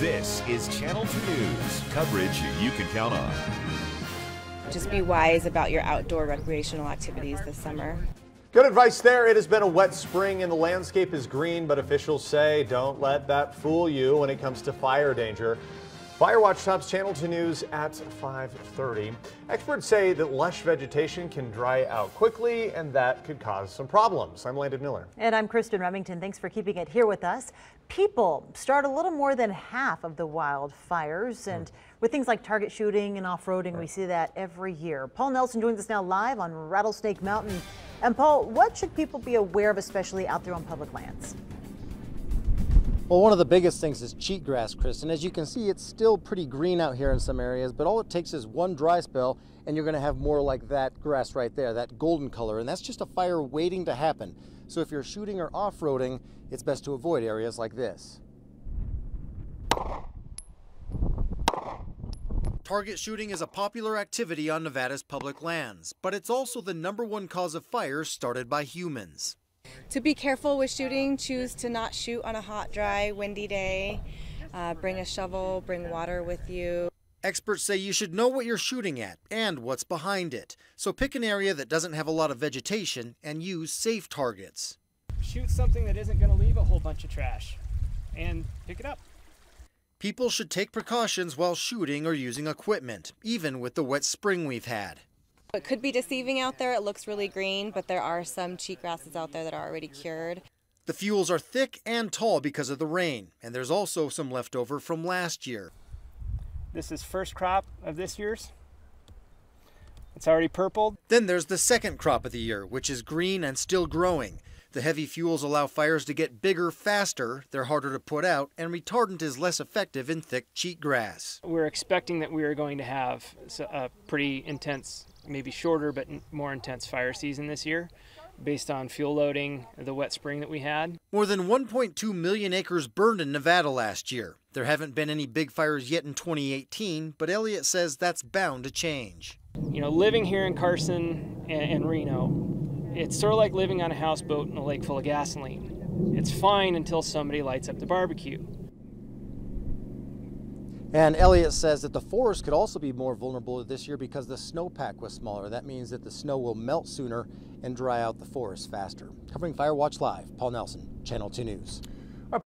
This is Channel 2 News, coverage you can count on. Just be wise about your outdoor recreational activities this summer. Good advice there. It has been a wet spring and the landscape is green, but officials say don't let that fool you when it comes to fire danger. Fire Watch tops Channel 2 News at 5:30. Experts say that lush vegetation can dry out quickly and that could cause some problems. I'm Landon Miller. And I'm Kristen Remington. Thanks for keeping it here with us. People start a little more than half of the wildfires, and with things like target shooting and off-roading, we see that every year. Paul Nelson joins us now live on Rattlesnake Mountain. And Paul, what should people be aware of, especially out there on public lands? Well, one of the biggest things is cheatgrass, Kristen. As you can see, it's still pretty green out here in some areas, but all it takes is one dry spell and you're going to have more like that grass right there, that golden color, and that's just a fire waiting to happen. So if you're shooting or off-roading, it's best to avoid areas like this. Target shooting is a popular activity on Nevada's public lands, but it's also the #1 cause of fires started by humans. To be careful with shooting, choose to not shoot on a hot, dry, windy day. Bring a shovel, bring water with you. Experts say you should know what you're shooting at and what's behind it. So pick an area that doesn't have a lot of vegetation and use safe targets. Shoot something that isn't going to leave a whole bunch of trash and pick it up. People should take precautions while shooting or using equipment, even with the wet spring we've had. It could be deceiving out there. It looks really green, but there are some cheatgrasses out there that are already cured. The fuels are thick and tall because of the rain, and there's also some leftover from last year. This is first crop of this year's. It's already purpled. Then there's the second crop of the year, which is green and still growing. The heavy fuels allow fires to get bigger faster, they're harder to put out, and retardant is less effective in thick cheatgrass. We're expecting that we are going to have a pretty intense, maybe shorter but more intense fire season this year, based on fuel loading, the wet spring that we had. More than 1.2 million acres burned in Nevada last year. There haven't been any big fires yet in 2018, but Elliott says that's bound to change. You know, living here in Carson and Reno, it's sort of like living on a houseboat in a lake full of gasoline. It's fine until somebody lights up the barbecue. And Elliott says that the forest could also be more vulnerable this year because the snowpack was smaller. That means that the snow will melt sooner and dry out the forest faster. Covering Fire Watch Live, Paul Nelson, Channel 2 News.